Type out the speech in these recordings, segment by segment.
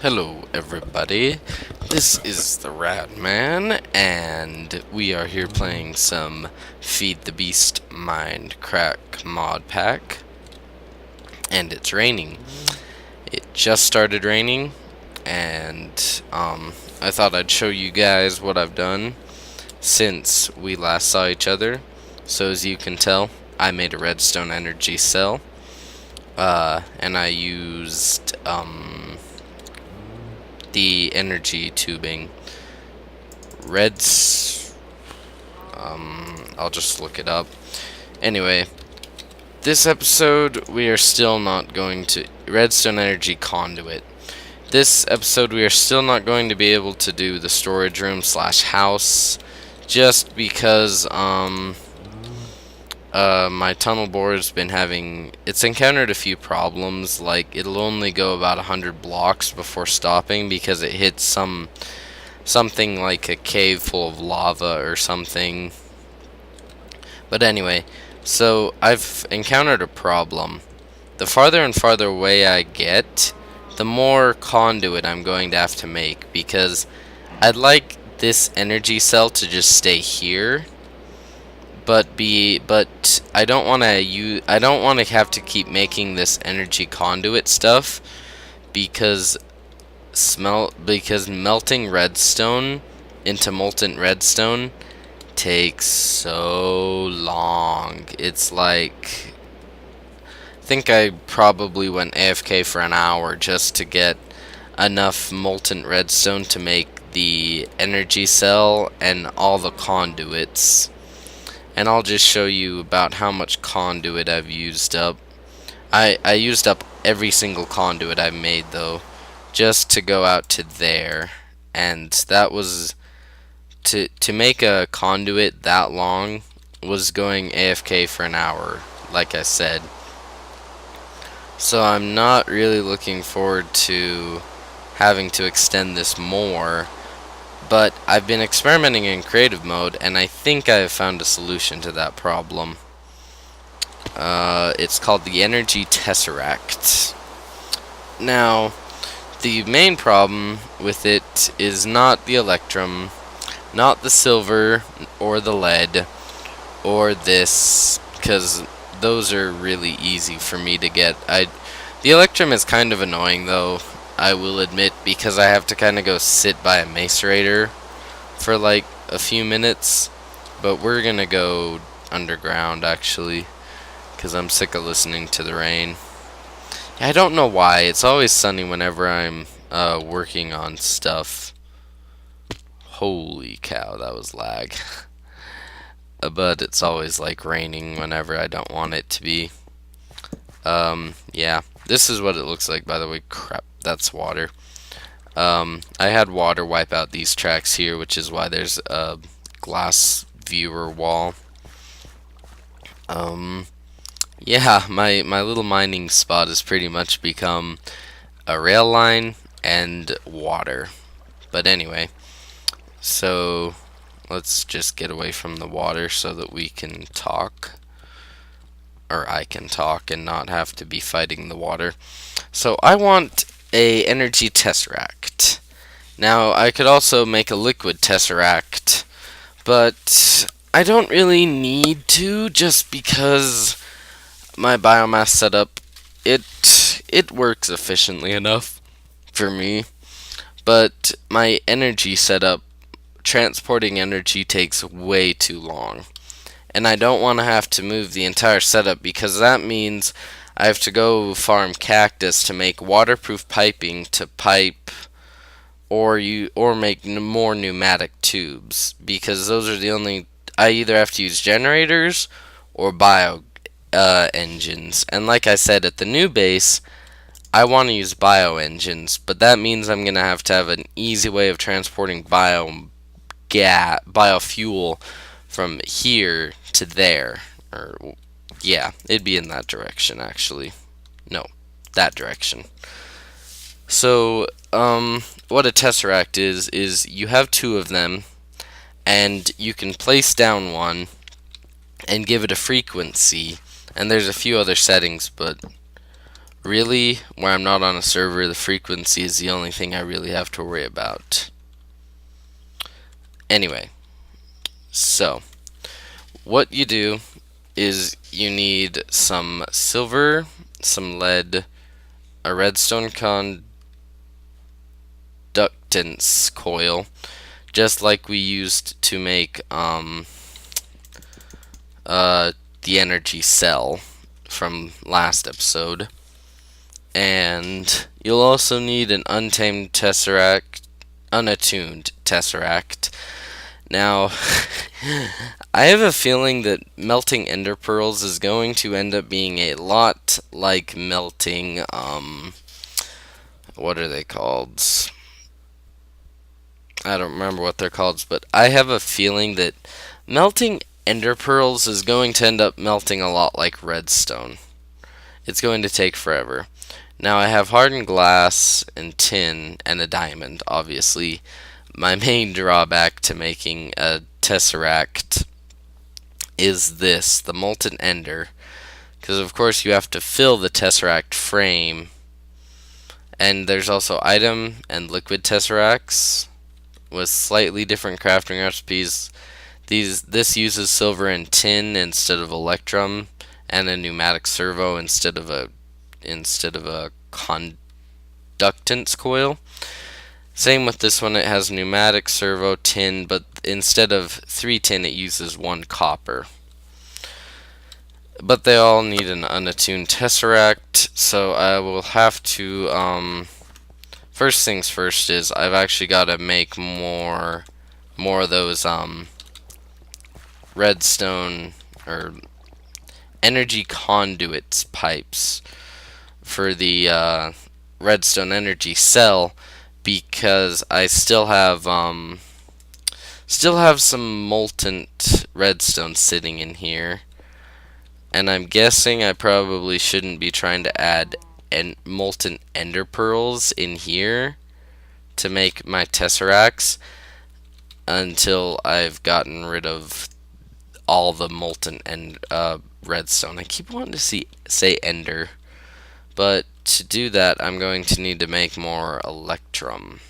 Hello everybody, this is theradman, and we are here playing some Feed the Beast Minecraft mod pack, and it's raining. It just started raining, and I thought I'd show you guys what I've done since we last saw each other. So as you can tell, I made a redstone energy cell, and I used the energy tubing. I'll just look it up. Anyway, this episode we are still not going to redstone energy conduit. This episode we are still not going to be able to do the storage room slash house, just because my tunnel board's been it's encountered a few problems. Like, it'll only go about 100 blocks before stopping because it hits something like a cave full of lava or something. But anyway, so I've encountered a problem. The farther and farther away I get, the more conduit I'm going to have to make, because I'd like this energy cell to just stay here. But I don't want to have to keep making this energy conduit stuff, because melting redstone into molten redstone takes so long. It's like, I think I probably went AFK for an hour just to get enough molten redstone to make the energy cell and all the conduits. And I'll just show you about how much conduit I've used up. I used up every single conduit I've made, though, just to go out to there. And that was to make a conduit that long was going AFK for an hour, like I said. So I'm not really looking forward to having to extend this more. But I've been experimenting in creative mode, and I think I have found a solution to that problem. It's called the energy tesseract. Now, the main problem with it is not the electrum, not the silver, or the lead, or this, because those are really easy for me to get. The electrum is kind of annoying, though, I will admit, because I have to kind of go sit by a macerator for like a few minutes. But we're gonna go underground, actually, because I'm sick of listening to the rain. I don't know why, it's always sunny whenever I'm working on stuff. Holy cow, that was lag. But it's always like raining whenever I don't want it to be. Yeah, this is what it looks like, by the way. Crap, that's water. I had water wipe out these tracks here, which is why there's a glass viewer wall. Yeah, my little mining spot has pretty much become a rail line and water. But anyway, so let's just get away from the water so that we can talk. Or I can talk and not have to be fighting the water. So I want a energy tesseract. Now, I could also make a liquid tesseract, but I don't really need to, just because my biomass setup, it works efficiently enough for me. But my energy setup, transporting energy, takes way too long. And I don't want to have to move the entire setup, because that means I have to go farm cactus to make waterproof piping to pipe, or make more pneumatic tubes, because those are the only. I either have to use generators or bio engines. And like I said, at the new base, I want to use bio engines, but that means I'm gonna have to have an easy way of transporting biofuel from here to there. Or, yeah, it'd be in that direction, actually. No, that direction. So, what a tesseract is you have two of them, and you can place down one and give it a frequency, and there's a few other settings, but really, where I'm not on a server, the frequency is the only thing I really have to worry about. Anyway, so what you do is you need some silver, some lead, a redstone conductance coil, just like we used to make the energy cell from last episode. And you'll also need an untamed tesseract, unattuned tesseract. Now, I have a feeling that melting ender pearls is going to end up being a lot like melting, what are they called? I don't remember what they're called, but I have a feeling that melting ender pearls is going to end up melting a lot like redstone. It's going to take forever. Now I have hardened glass and tin and a diamond, obviously. My main drawback to making a tesseract is this, the molten ender. Because of course you have to fill the tesseract frame. And there's also item and liquid tesseracts with slightly different crafting recipes. This uses silver and tin instead of electrum, and a pneumatic servo instead of a conductance coil. Same with this one, it has pneumatic servo tin, but instead of 3 tin it uses 1 copper. But they all need an unattuned tesseract, so I will have to first things first is I've actually got to make more of those redstone or energy conduits pipes for the redstone energy cell, because I still have some molten redstone sitting in here, and I'm guessing I probably shouldn't be trying to add molten ender pearls in here to make my tesseracts until I've gotten rid of all the molten and redstone. I keep wanting to say ender, but to do that I'm going to need to make more electrum,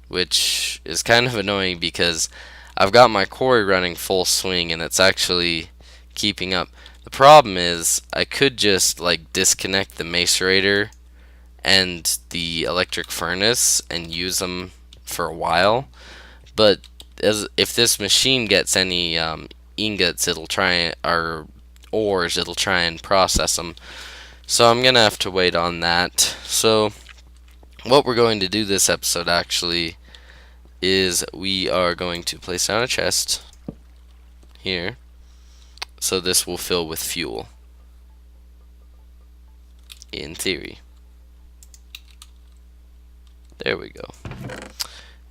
which is kind of annoying because I've got my quarry running full swing and it's actually keeping up. The problem is I could just like disconnect the macerator and the electric furnace and use them for a while, but if this machine gets any ingots, it'll try, or ores, it'll try and process them. So I'm gonna have to wait on that. So what we're going to do this episode actually is we are going to place down a chest here, so this will fill with fuel, in theory. There we go.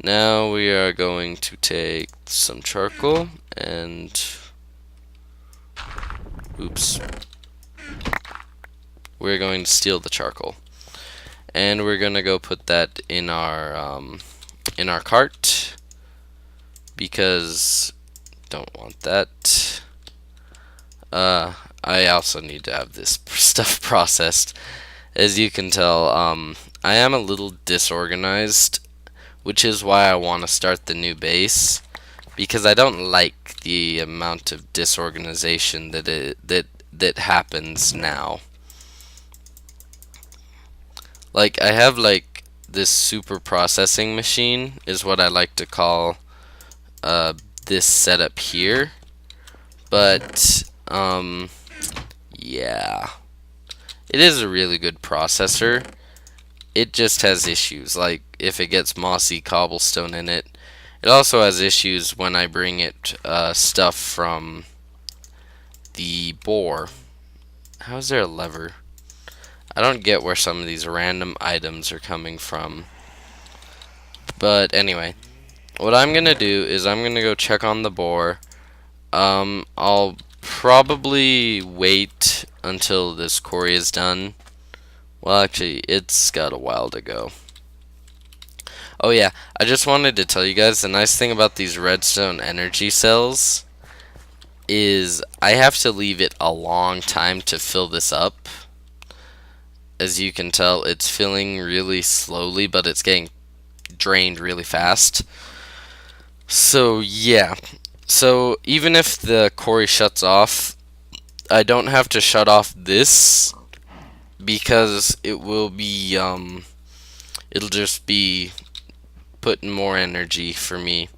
Now we are going to take some charcoal and oops, we're going to steal the charcoal, and we're gonna go put that in our cart, because don't want that. I also need to have this stuff processed. As you can tell, I am a little disorganized, which is why I want to start the new base, because I don't like the amount of disorganization that happens now. Like, I have like this super processing machine is what I like to call this setup here, but yeah, it is a really good processor. It just has issues, like if it gets mossy cobblestone in it. It also has issues when I bring it stuff from the bore. How is there a lever? I don't get where some of these random items are coming from. But anyway, what I'm gonna do is I'm gonna go check on the bore. I'll probably wait until this quarry is done. Well, actually, it's got a while to go. Oh yeah, I just wanted to tell you guys, the nice thing about these redstone energy cells is I have to leave it a long time to fill this up. as you can tell, it's filling really slowly, but it's getting drained really fast. So yeah. So even if the quarry shuts off, I don't have to shut off this because it will be it'll just be putting more energy for me.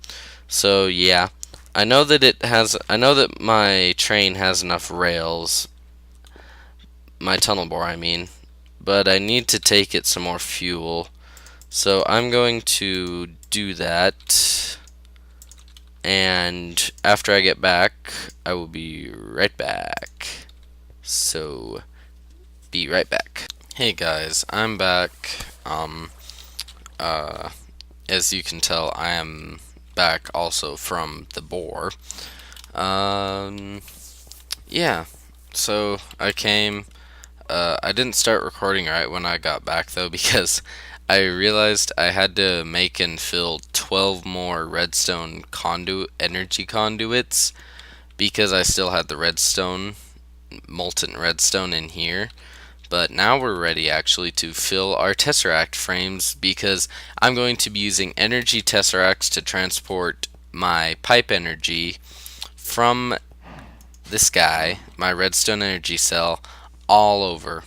So yeah. I know that my train has enough rails, my tunnel bore I mean, but I need to take it some more fuel. So I'm going to do that, and after I get back, I will be right back. So, be right back. Hey guys, I'm back. Uh, as you can tell, I am back also from the bore. Um, yeah. So I came. I didn't start recording right when I got back though because I realized I had to make and fill 12 more redstone energy conduits because I still had the redstone, molten redstone in here. But now we're ready actually to fill our tesseract frames because I'm going to be using energy tesseracts to transport my pipe energy from this guy, my redstone energy cell, all over.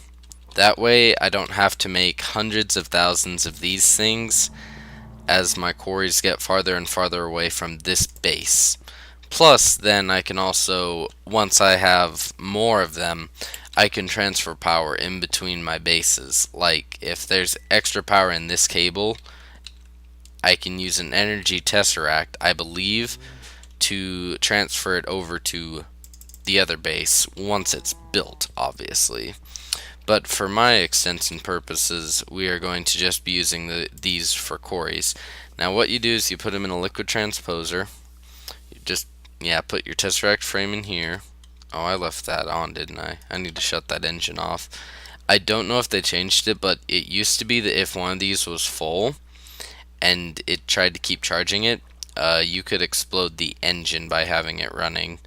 That way I don't have to make hundreds of thousands of these things as my quarries get farther and farther away from this base. Plus, then I can also, once I have more of them, I can transfer power in between my bases. Like, if there's extra power in this cable, I can use an energy tesseract, I believe, to transfer it over to the other base once it's built, obviously. But for my extension purposes, we are going to just be using these for quarries. Now what you do is you put them in a liquid transposer. You just, yeah, put your tesseract frame in here. Oh, I left that on, didn't I? I need to shut that engine off. I don't know if they changed it, but it used to be that if one of these was full and it tried to keep charging it, you could explode the engine by having it running.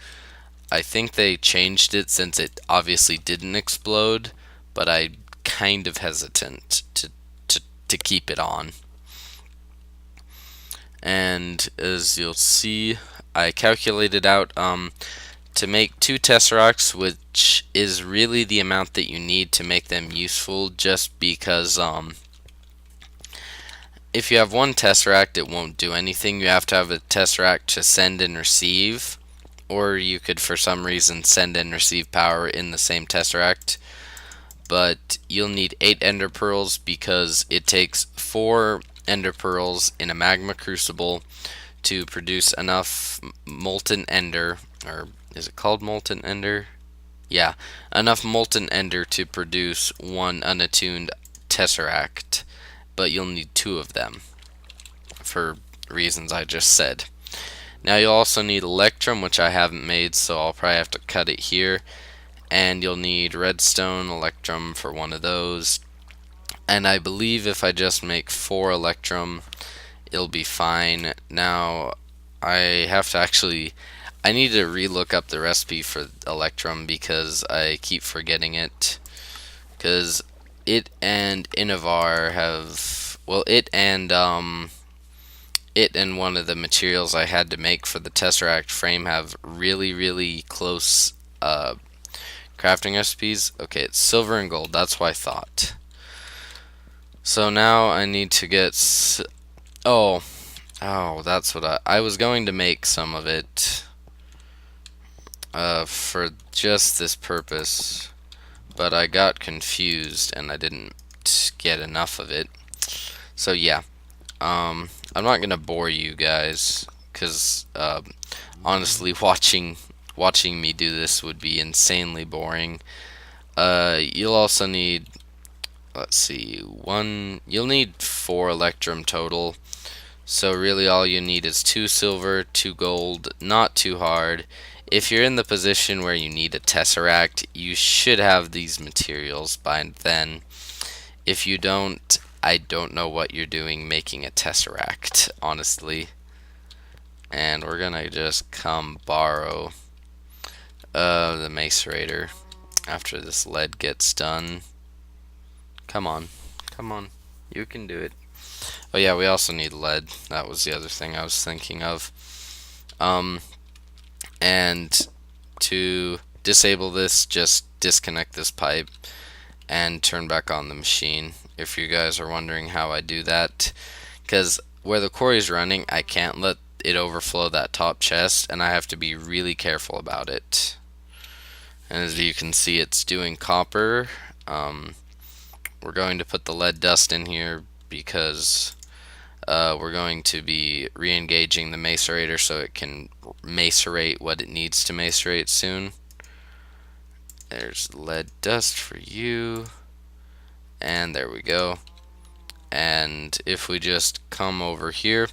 I think they changed it since it obviously didn't explode, but I'm kind of hesitant to keep it on. And as you'll see, I calculated out to make 2 tesseracts, which is really the amount that you need to make them useful, just because if you have 1 tesseract, it won't do anything. You have to have a tesseract to send and receive, or you could for some reason send and receive power in the same tesseract. But you'll need 8 ender pearls because it takes 4 ender pearls in a magma crucible to produce enough molten ender, or is it called molten ender? Yeah, enough molten ender to produce 1 unattuned tesseract, but you'll need 2 of them for reasons I just said. Now you'll also need electrum, which I haven't made, so I'll probably have to cut it here. And you'll need redstone electrum for 1 of those. And I believe if I just make 4 electrum, it'll be fine. Now, I have to actually, I need to relook up the recipe for electrum because I keep forgetting it. Because it and Innovar have, well, it and one of the materials I had to make for the Tesseract frame have really close crafting recipes. Okay, it's silver and gold. That's what I thought. So now I need to get. Oh, that's what I was going to make some of it for just this purpose, but I got confused and I didn't get enough of it. So yeah, I'm not gonna bore you guys because honestly, watching me do this would be insanely boring. You'll also need, let's see, you'll need 4 electrum total. So really all you need is 2 silver, 2 gold, not too hard. If you're in the position where you need a tesseract, you should have these materials by then. If you don't, I don't know what you're doing making a tesseract, honestly. And we're gonna just come borrow the macerator after this lead gets done, Come on. Come on. You can do it. Oh yeah, we also need lead. That was the other thing I was thinking of. Um, and to disable this, just disconnect this pipe and turn back on the machine. If you guys are wondering how I do that, because where the quarry is running, I can't let it overflow that top chest, and I have to be really careful about it. And as you can see, it's doing copper. We're going to put the lead dust in here because we're going to be re-engaging the macerator so it can macerate what it needs to macerate soon. There's lead dust for you. And there we go. And if we just come over here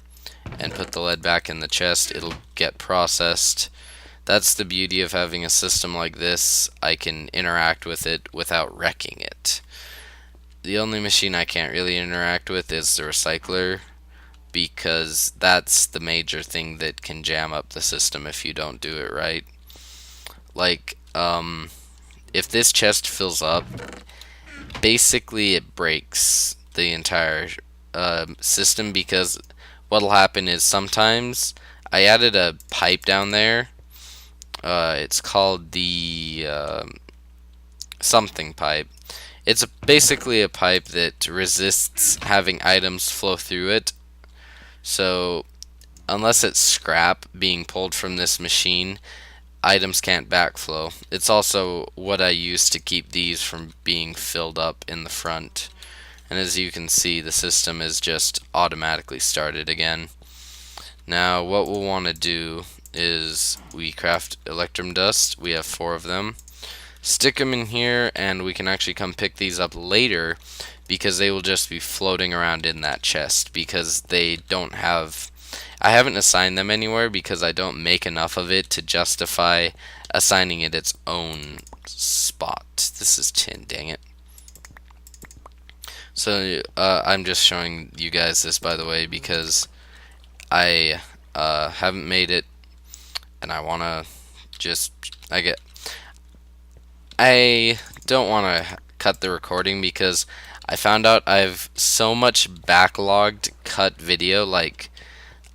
and put the lead back in the chest, it'll get processed. That's the beauty of having a system like this. I can interact with it without wrecking it. The only machine I can't really interact with is the recycler, because that's the major thing that can jam up the system if you don't do it right. Like, if this chest fills up, basically it breaks the entire system, because what'll happen is sometimes I added a pipe down there. It's called the something pipe. It's basically a pipe that resists having items flow through it. So unless it's scrap being pulled from this machine, items can't backflow. It's also what I use to keep these from being filled up in the front. And as you can see, the system is just automatically started again. Now what we'll want to do is we craft electrum dust. We have 4 of them. Stick them in here, and we can actually come pick these up later, because they will just be floating around in that chest, because they don't have... I haven't assigned them anywhere because I don't make enough of it to justify assigning it its own spot. This is tin, dang it. So I'm just showing you guys this, by the way, because I haven't made it, and I want to just... I don't want to cut the recording because I found out I have so much backlogged cut video. Like,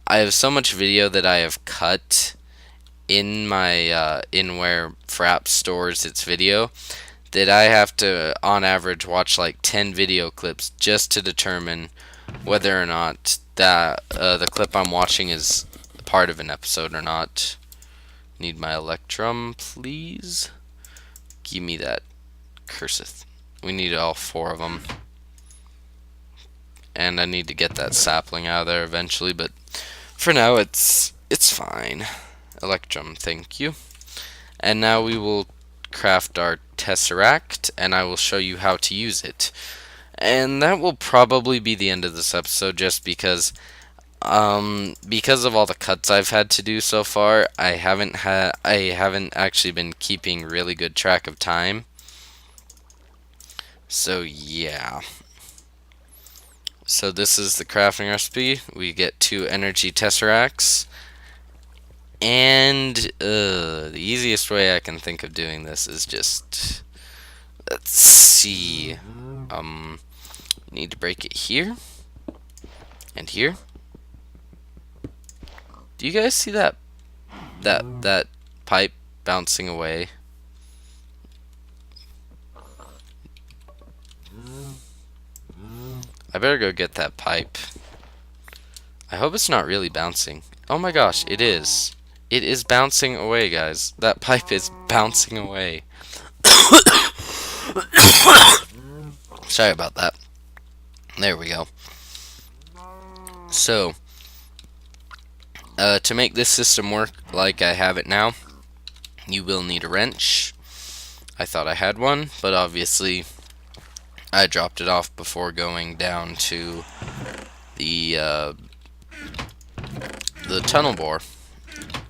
I have so much video that I have cut in my in where Fraps stores its video, that I have to on average watch like 10 video clips just to determine whether or not that the clip I'm watching is part of an episode or not. Need my electrum, please. Give me that, curseth. We need all 4 of them. And I need to get that sapling out of there eventually, but for now it's fine. Electrum, thank you. And now we will craft our Tesseract, and I will show you how to use it. And that will probably be the end of this episode, just because of all the cuts I've had to do so far. I haven't actually been keeping really good track of time. So yeah. So this is the crafting recipe. We get 2 energy tesseracts. And the easiest way I can think of doing this is just, let's see. Need to break it here and here. Do you guys see that pipe bouncing away? I better go get that pipe. I hope it's not really bouncing. Oh my gosh, it is. It is bouncing away, guys. That pipe is bouncing away. Sorry about that. There we go. So, to make this system work like I have it now, you will need a wrench. I thought I had one, but obviously I dropped it off before going down to the tunnel bore,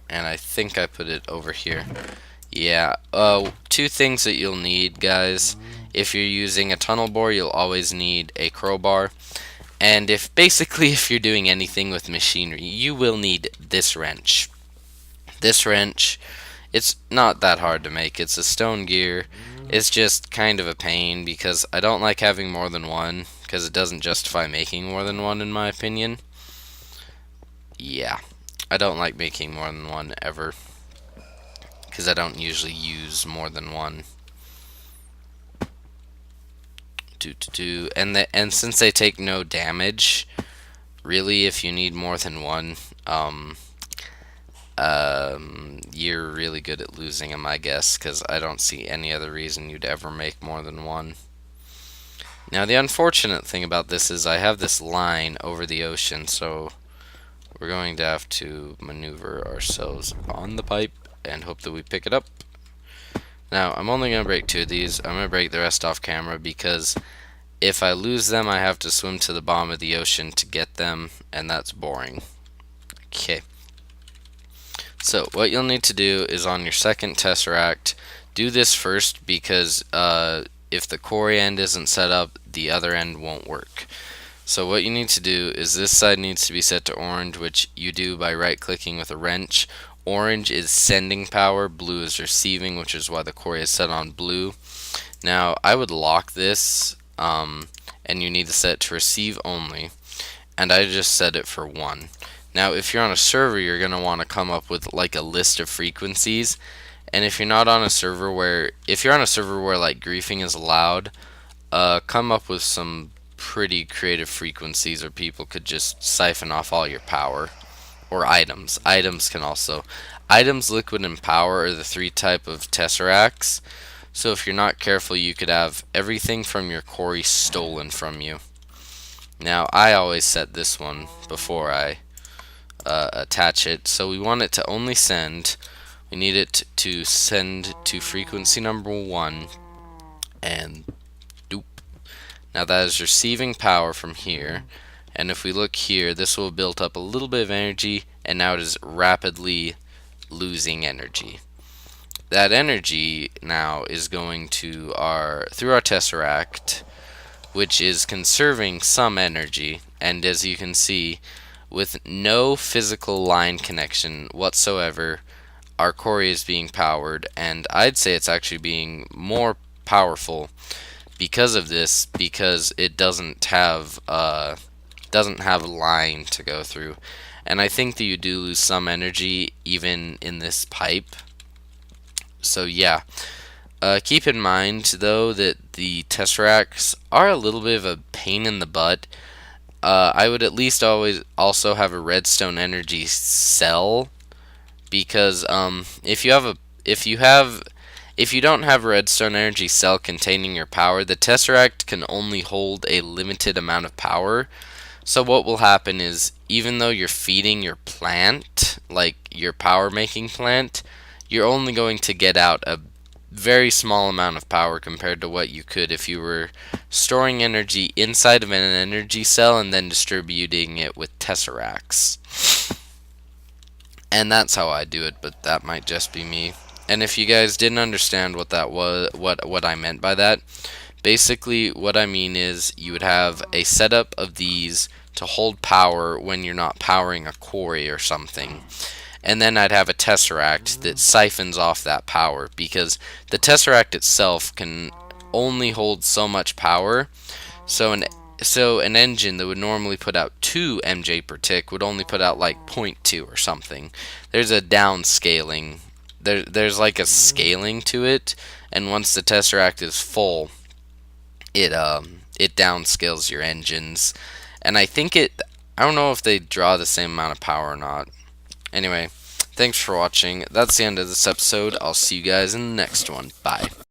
and I think I put it over here. Yeah, 2 things that you'll need, guys. If you're using a tunnel bore, you'll always need a crowbar. And if you're doing anything with machinery, you will need this wrench. This wrench It's not that hard to make. It's a stone gear. It's just kind of a pain because I don't like having more than one because it doesn't justify making more than one in my opinion. Yeah, I don't like making more than one ever because I don't usually use more than one. And since they take no damage, really, if you need more than one, you're really good at losing them, I guess, because I don't see any other reason you'd ever make more than one. Now, the unfortunate thing about this is I have this line over the ocean, so we're going to have to maneuver ourselves on the pipe and hope that we pick it up. Now, I'm only going to break 2 of these. I'm going to break the rest off camera because if I lose them, I have to swim to the bottom of the ocean to get them, and that's boring. Okay. So, what you'll need to do is on your second Tesseract, do this first because if the quarry end isn't set up, the other end won't work. So what you need to do is this side needs to be set to orange, which you do by right-clicking with a wrench. Orange is sending power, blue is receiving, which is why the quarry is set on blue. Now, I would lock this, and you need to set it to receive only, and I just set it for 1. Now, if you're on a server, you're going to want to come up with like a list of frequencies, and if you're not on a server where, if you're on a server where like griefing is allowed, come up with some pretty creative frequencies, or people could just siphon off all your power. Or items. Items can also. Items, liquid, and power are the 3 type of tesseracts. So if you're not careful, you could have everything from your quarry stolen from you. Now, I always set this one before I attach it. So we want it to only send. We need it to send to frequency number 1. And doop. Now that is receiving power from here. And if we look here, this will build up a little bit of energy, and now it is rapidly losing energy. That energy now is going to through our Tesseract, which is conserving some energy, and as you can see, with no physical line connection whatsoever, our quarry is being powered, and I'd say it's actually being more powerful because of this, because it doesn't have a line to go through. And I think that you do lose some energy even in this pipe. So yeah, keep in mind though that the Tesseracts are a little bit of a pain in the butt. I would at least always also have a redstone energy cell, because if you don't have a redstone energy cell containing your power, the Tesseract can only hold a limited amount of power. So what will happen is, even though you're feeding your plant, like your power making plant, you're only going to get out a very small amount of power compared to what you could if you were storing energy inside of an energy cell and then distributing it with tesseracts. And that's how I do it, but that might just be me. And if you guys didn't understand what that was, what I meant by that, basically what I mean is you would have a setup of these to hold power when you're not powering a quarry or something. And then I'd have a Tesseract that siphons off that power, because the Tesseract itself can only hold so much power. So an engine that would normally put out 2 MJ per tick would only put out like 0.2 or something. There's a downscaling. There's like a scaling to it, and once the Tesseract is full, it downscales your engines. And I don't know if they draw the same amount of power or not. Anyway, thanks for watching. That's the end of this episode. I'll see you guys in the next one. Bye.